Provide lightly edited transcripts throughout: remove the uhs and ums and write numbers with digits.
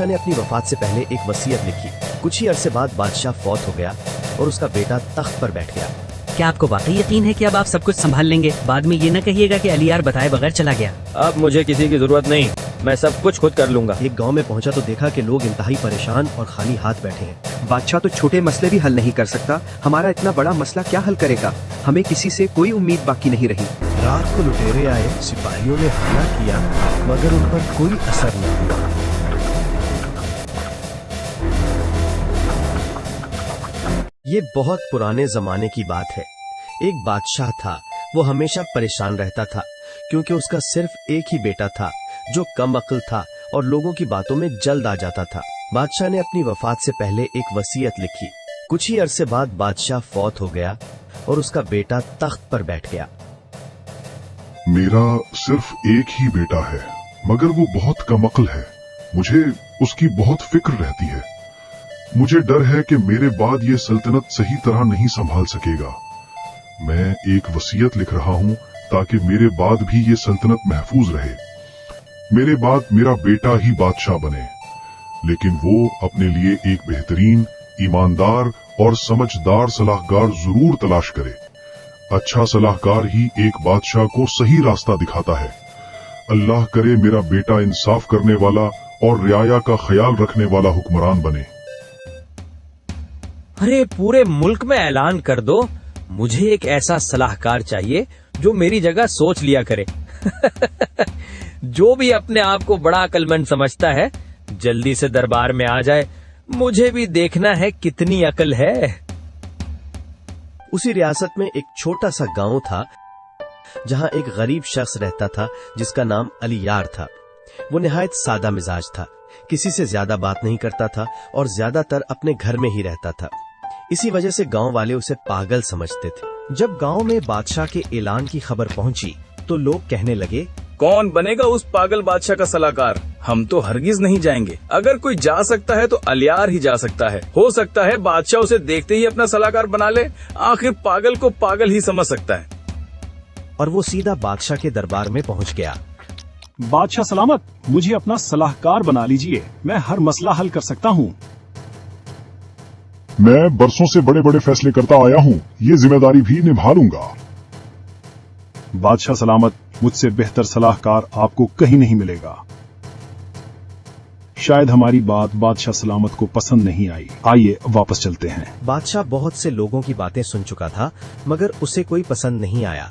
बादशाह ने अपनी वफात से पहले एक वसीयत लिखी। कुछ ही अरसे बाद बादशाह फौत हो गया और उसका बेटा तख्त पर बैठ गया। क्या आपको वाकई यकीन है कि अब आप सब कुछ संभाल लेंगे? बाद में ये न कहिएगा कि अलियार बताए बगैर चला गया। अब मुझे किसी की जरूरत नहीं, मैं सब कुछ खुद कर लूंगा। एक गांव में पहुंचा तो देखा कि लोग इंतहाई परेशान और खाली हाथ बैठे हैं। बादशाह तो छोटे मसले भी हल नहीं कर सकता, हमारा इतना बड़ा मसला क्या हल करेगा? हमें किसी से कोई उम्मीद बाकी नहीं रही। रात को लुटेरे आए, सिपाहियों ने हमला किया मगर उन पर कोई असर नहीं हुआ। ये बहुत पुराने जमाने की बात है। एक बादशाह था, वो हमेशा परेशान रहता था क्योंकि उसका सिर्फ एक ही बेटा था जो कम अक्ल था और लोगों की बातों में जल्द आ जाता था। बादशाह ने अपनी वफात से पहले एक वसीयत लिखी। कुछ ही अरसे बाद बादशाह फौत हो गया और उसका बेटा तख्त पर बैठ गया। मेरा सिर्फ एक ही बेटा है मगर वो बहुत कम अक्ल है। मुझे उसकी बहुत फिक्र रहती है। मुझे डर है कि मेरे बाद ये सल्तनत सही तरह नहीं संभाल सकेगा। मैं एक वसीयत लिख रहा हूँ ताकि मेरे बाद भी ये सल्तनत महफूज रहे। मेरे बाद मेरा बेटा ही बादशाह बने, लेकिन वो अपने लिए एक बेहतरीन, ईमानदार और समझदार सलाहकार जरूर तलाश करे। अच्छा सलाहकार ही एक बादशाह को सही रास्ता दिखाता है। अल्लाह करे मेरा बेटा इंसाफ करने वाला और रियाया का ख्याल रखने वाला हुक्मरान बने। अरे पूरे मुल्क में ऐलान कर दो, मुझे एक ऐसा सलाहकार चाहिए जो मेरी जगह सोच लिया करे। जो भी अपने आप को बड़ा अक्लमंद समझता है जल्दी से दरबार में आ जाए, मुझे भी देखना है कितनी अकल है। उसी रियासत में एक छोटा सा गांव था जहां एक गरीब शख्स रहता था जिसका नाम अलियार था। वो निहायत सादा मिजाज था, किसी से ज्यादा बात नहीं करता था और ज्यादातर अपने घर में ही रहता था। इसी वजह से गांव वाले उसे पागल समझते थे। जब गांव में बादशाह के ऐलान की खबर पहुंची तो लोग कहने लगे, कौन बनेगा उस पागल बादशाह का सलाहकार? हम तो हरगिज नहीं जाएंगे। अगर कोई जा सकता है तो अलियार ही जा सकता है। हो सकता है बादशाह उसे देखते ही अपना सलाहकार बना ले। आखिर पागल को पागल ही समझ सकता है। और वो सीधा बादशाह के दरबार में पहुंच गया। बादशाह सलामत, मुझे अपना सलाहकार बना लीजिए, मैं हर मसला हल कर सकता हूँ। मैं बरसों से बड़े बड़े फैसले करता आया हूँ, ये जिम्मेदारी भी निभा लूंगा। बादशाह सलामत, मुझसे बेहतर सलाहकार आपको कहीं नहीं मिलेगा। शायद हमारी बात बादशाह सलामत को पसंद नहीं आई। आइए वापस चलते हैं। बादशाह बहुत से लोगों की बातें सुन चुका था मगर उसे कोई पसंद नहीं आया।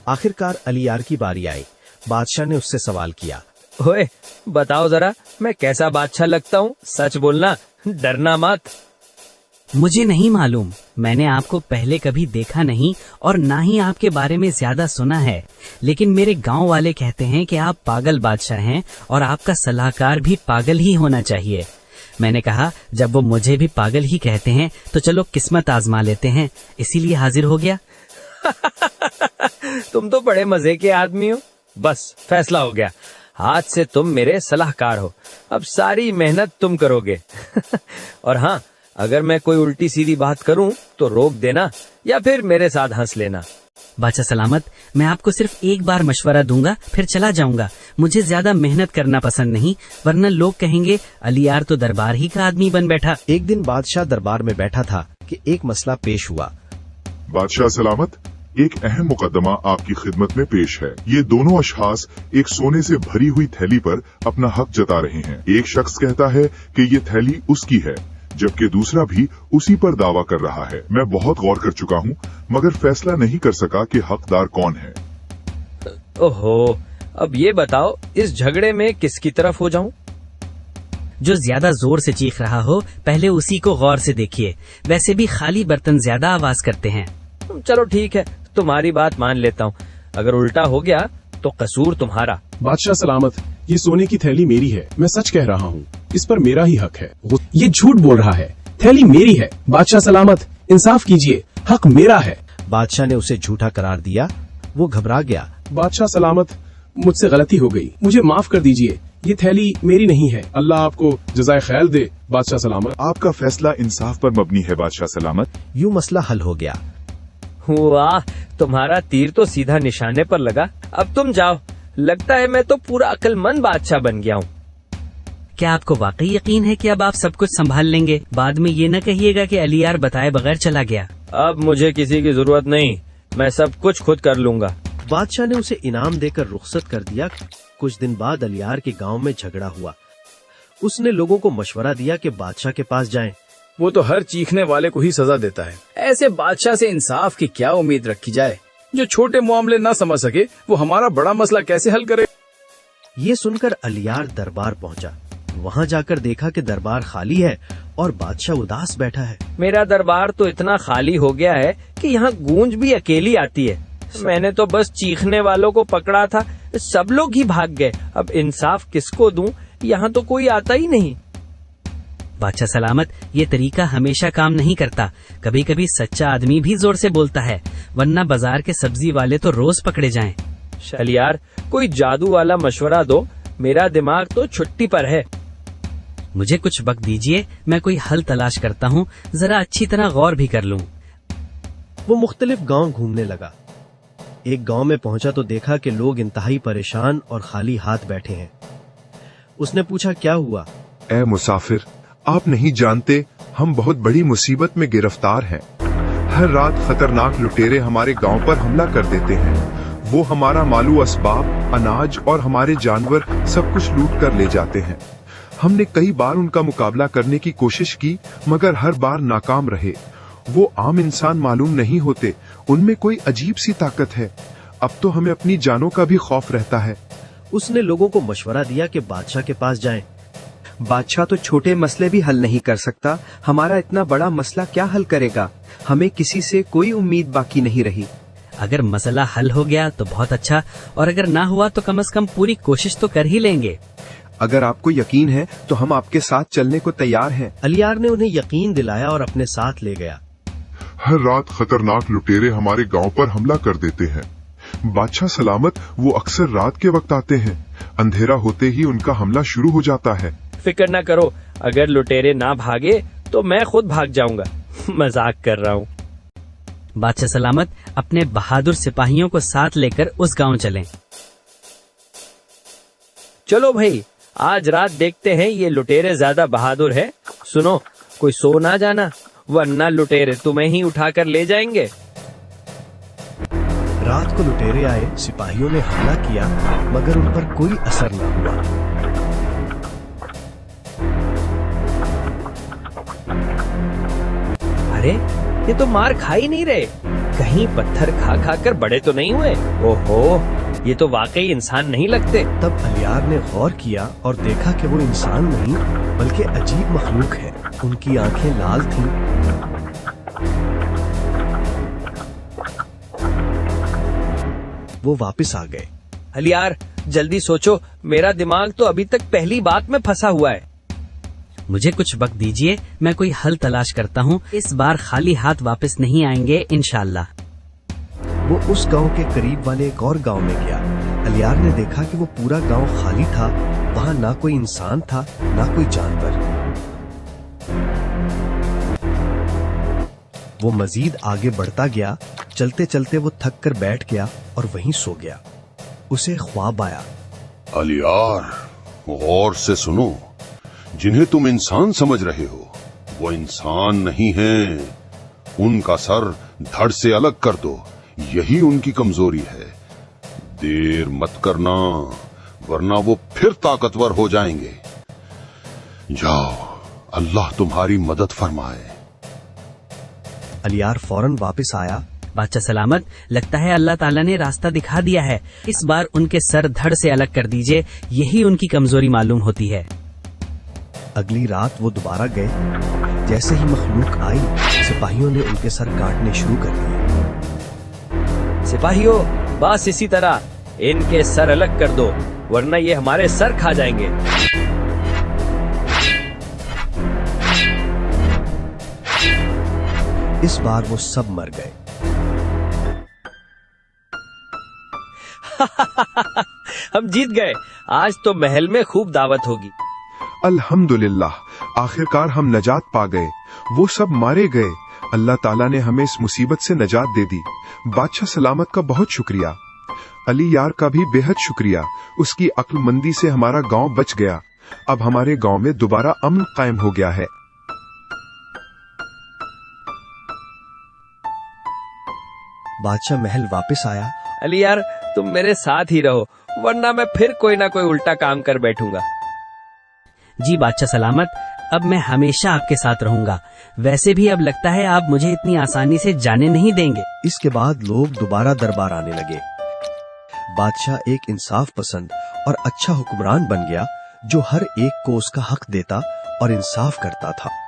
आखिरकार अलियार की बारी आई। बादशाह ने उससे सवाल किया, ओए बताओ जरा, मैं कैसा बादशाह लगता हूँ? सच बोलना, डरना मत। मुझे नहीं मालूम, मैंने आपको पहले कभी देखा नहीं और ना ही आपके बारे में ज्यादा सुना है, लेकिन मेरे गांव वाले कहते हैं कि आप पागल बादशाह हैं और आपका सलाहकार भी पागल ही होना चाहिए। मैंने कहा जब वो मुझे भी पागल ही कहते हैं तो चलो किस्मत आजमा लेते हैं, इसीलिए हाजिर हो गया। तुम तो बड़े मजे के आदमी हो। बस फैसला हो गया, आज से तुम मेरे सलाहकार हो। अब सारी मेहनत तुम करोगे। और हाँ, अगर मैं कोई उल्टी सीधी बात करूं तो रोक देना या फिर मेरे साथ हंस लेना। बादशाह सलामत, मैं आपको सिर्फ एक बार मशवरा दूंगा फिर चला जाऊंगा। मुझे ज्यादा मेहनत करना पसंद नहीं, वरना लोग कहेंगे अलियार तो दरबार ही का आदमी बन बैठा। एक दिन बादशाह दरबार में बैठा था कि एक मसला पेश हुआ। बादशाह सलामत, एक अहम मुकदमा आपकी खिदमत में पेश है। ये दोनों अशखास एक सोने से भरी हुई थैली पर अपना हक जता रहे हैं। एक शख्स कहता है कि ये थैली उसकी है, जबकि दूसरा भी उसी पर दावा कर रहा है। मैं बहुत गौर कर चुका हूँ मगर फैसला नहीं कर सका कि हकदार कौन है। ओहो, अब ये बताओ इस झगड़े में किसकी तरफ हो जाऊं? जो ज्यादा जोर से चीख रहा हो पहले उसी को गौर से देखिए। वैसे भी खाली बर्तन ज्यादा आवाज करते हैं। चलो ठीक है, तुम्हारी बात मान लेता हूँ। अगर उल्टा हो गया तो कसूर तुम्हारा। बादशाह सलामत, ये सोने की थैली मेरी है, मैं सच कह रहा हूँ, इस पर मेरा ही हक है। ये झूठ बोल रहा है, थैली मेरी है। बादशाह सलामत, इंसाफ कीजिए, हक मेरा है। बादशाह ने उसे झूठा करार दिया। वो घबरा गया। बादशाह सलामत, मुझसे गलती हो गई, मुझे माफ कर दीजिए। ये थैली मेरी नहीं है। अल्लाह आपको जज़ाए खैर दे। बादशाह सलामत। आपका फैसला इंसाफ पर मबनी है बादशाह सलामत। यूं मसला हल हो गया। वाह, तुम्हारा तीर तो सीधा निशाने पर लगा। अब तुम जाओ, लगता है मैं तो पूरा अक्लमंद बादशाह बन गया हूँ। क्या आपको वाकई यकीन है कि अब आप सब कुछ संभाल लेंगे? बाद में ये न कहिएगा कि अलियार बताए बगैर चला गया। अब मुझे किसी की जरूरत नहीं, मैं सब कुछ खुद कर लूंगा। बादशाह ने उसे इनाम देकर रुखसत कर दिया। कुछ दिन बाद अलियार के गांव में झगड़ा हुआ। उसने लोगों को मशवरा दिया कि बादशाह के पास जाएं। वो तो हर चीखने वाले को ही सजा देता है। ऐसे बादशाह से इंसाफ की क्या उम्मीद रखी जाए? जो छोटे मामले न समझ सके वो हमारा बड़ा मसला कैसे हल करे? ये सुनकर अलियार दरबार पहुंचा। वहां जाकर देखा कि दरबार खाली है और बादशाह उदास बैठा है। मेरा दरबार तो इतना खाली हो गया है कि यहाँ गूंज भी अकेली आती है। मैंने तो बस चीखने वालों को पकड़ा था, सब लोग ही भाग गए। अब इंसाफ किसको दूं? यहाँ तो कोई आता ही नहीं। बादशाह सलामत, ये तरीका हमेशा काम नहीं करता। कभी कभी सच्चा आदमी भी जोर से बोलता है, वरना बाजार के सब्जी वाले तो रोज पकड़े जाएं। अलियार, कोई जादू वाला मशवरा दो, मेरा दिमाग तो छुट्टी पर है। मुझे कुछ वक्त दीजिए, मैं कोई हल तलाश करता हूँ, जरा अच्छी तरह गौर भी कर लूँ। वो मुख्तलिफ गांव घूमने लगा। एक गांव में पहुंचा तो देखा कि लोग इंतहाई परेशान और खाली हाथ बैठे हैं। उसने पूछा, क्या हुआ? ए मुसाफिर, आप नहीं जानते हम बहुत बड़ी मुसीबत में गिरफ्तार हैं। हर रात खतरनाक लुटेरे हमारे गांव पर हमला कर देते हैं। वो हमारा मालू असबाब, अनाज और हमारे जानवर सब कुछ लूट कर ले जाते हैं। हमने कई बार उनका मुकाबला करने की कोशिश की, मगर हर बार नाकाम रहे। वो आम इंसान मालूम नहीं होते, उनमें कोई अजीब सी ताकत है। अब तो हमें अपनी जानों का भी खौफ रहता है। उसने लोगों को मशवरा दिया कि बादशाह के पास जाएं। बादशाह तो छोटे मसले भी हल नहीं कर सकता, हमारा इतना बड़ा मसला क्या हल करेगा? हमें किसी से कोई उम्मीद बाकी नहीं रही। अगर मसला हल हो गया तो बहुत अच्छा, और अगर ना हुआ तो कम से कम पूरी कोशिश तो कर ही लेंगे। अगर आपको यकीन है तो हम आपके साथ चलने को तैयार हैं। अलियार ने उन्हें यकीन दिलाया और अपने साथ ले गया। हर रात खतरनाक लुटेरे हमारे गांव पर हमला कर देते हैं। बादशाह सलामत, वो अक्सर रात के वक्त आते हैं। अंधेरा होते ही उनका हमला शुरू हो जाता है। फिक्र न करो, अगर लुटेरे ना भागे तो मैं खुद भाग जाऊंगा। मजाक कर रहा हूँ। बादशाह सलामत अपने बहादुर सिपाहियों को साथ लेकर उस गांव चलें। चलो भाई, आज रात देखते हैं ये लुटेरे ज्यादा बहादुर है। सुनो, कोई सो ना जाना, वरना लुटेरे तुम्हें ही उठाकर ले जाएंगे। रात को लुटेरे आए, सिपाहियों ने हमला किया, मगर उन पर कोई असर न हुआ। अरे, ये तो मार खा ही नहीं रहे, कहीं पत्थर खा खा कर बड़े तो नहीं हुए? ओहो, ये तो वाकई इंसान नहीं लगते। तब अलियार ने गौर किया और देखा कि वो इंसान नहीं बल्कि अजीब मखलूक है। उनकी आंखें लाल थीं। वो वापस आ गए। अलियार, जल्दी सोचो, मेरा दिमाग तो अभी तक पहली बात में फंसा हुआ है। मुझे कुछ वक्त दीजिए, मैं कोई हल तलाश करता हूँ। इस बार खाली हाथ वापस नहीं आएंगे इंशाल्लाह। वो उस गांव के करीब वाले एक और गांव में गया। अलियार ने देखा कि वो पूरा गांव खाली था। वहां ना कोई इंसान था, ना कोई जानवर। वो मजीद आगे बढ़ता गया। चलते चलते वो थक कर बैठ गया और वहीं सो गया। उसे ख्वाब आया। अलियार, गौर से सुनो, जिन्हें तुम इंसान समझ रहे हो वो इंसान नहीं हैं। उनका सर धड़ से अलग कर दो, यही उनकी कमजोरी है। देर मत करना, वरना वो फिर ताकतवर हो जाएंगे। जाओ, अल्लाह तुम्हारी मदद फरमाए। अलियार फौरन वापस आया। बादशाह सलामत, लगता है अल्लाह ताला ने रास्ता दिखा दिया है। इस बार उनके सर धड़ से अलग कर दीजिए, यही उनकी कमजोरी मालूम होती है। अगली रात वो दोबारा गए। जैसे ही मखलूक आई, सिपाहियों ने उनके सर काटने शुरू कर दिए। सिपाहियों, बस इसी तरह इनके सर अलग कर दो, वरना ये हमारे सर खा जाएंगे। इस बार वो सब मर गए। हम जीत गए। आज तो महल में खूब दावत होगी। अल्हम्दुलिल्लाह, आखिरकार हम नजात पा गए। वो सब मारे गए। अल्लाह ताला ने हमें इस मुसीबत से नजात दे दी। बादशाह सलामत का बहुत शुक्रिया। अली यार का भी बेहद शुक्रिया। उसकी अक्लमंदी से हमारा गांव बच गया। अब हमारे गांव में दोबारा अमन कायम हो गया है। बादशाह महल वापस आया। अली यार, तुम मेरे साथ ही रहो, वरना मैं फिर कोई ना कोई उल्टा काम कर बैठूंगा। जी बादशाह सलामत, अब मैं हमेशा आपके साथ रहूंगा। वैसे भी अब लगता है आप मुझे इतनी आसानी से जाने नहीं देंगे। इसके बाद लोग दोबारा दरबार आने लगे। बादशाह एक इंसाफ पसंद और अच्छा हुक्मरान बन गया, जो हर एक को उसका हक देता और इंसाफ करता था।